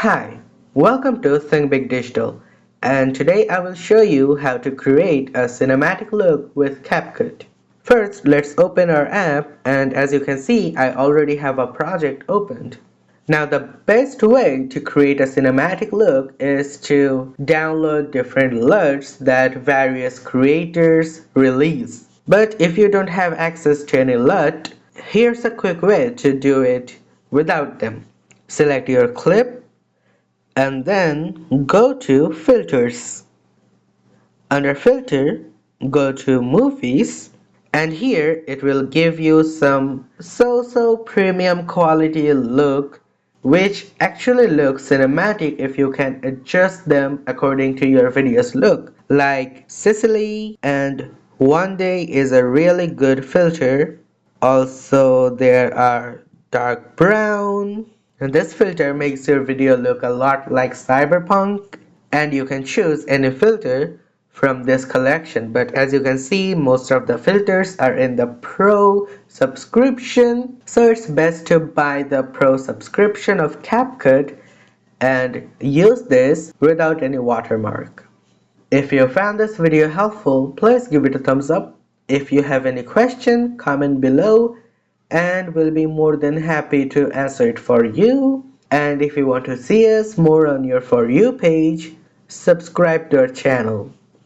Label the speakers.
Speaker 1: Hi, welcome to Think Big Digital, and today I will show you how to create a cinematic look with CapCut. First, let's open our app, and as you can see, I already have a project opened. Now, the best way to create a cinematic look is to download different LUTs that various creators release. But if you don't have access to any LUT, here's a quick way to do it without them. Select your clip and then go to filters. Under filter, go to movies, and here it will give you some so premium quality look, which actually looks cinematic if you can adjust them according to your video's look, like Sicily and One Day is a really good filter. Also there are dark brown, and this filter makes your video look a lot like cyberpunk, and you can choose any filter from this collection. But as you can see, most of the filters are in the Pro subscription, so it's best to buy the Pro subscription of CapCut and use this without any watermark. If you found this video helpful, please give it a thumbs up. If you have any question, comment below and we'll be more than happy to answer it for you. And if you want to see us more on your For You page, subscribe to our channel.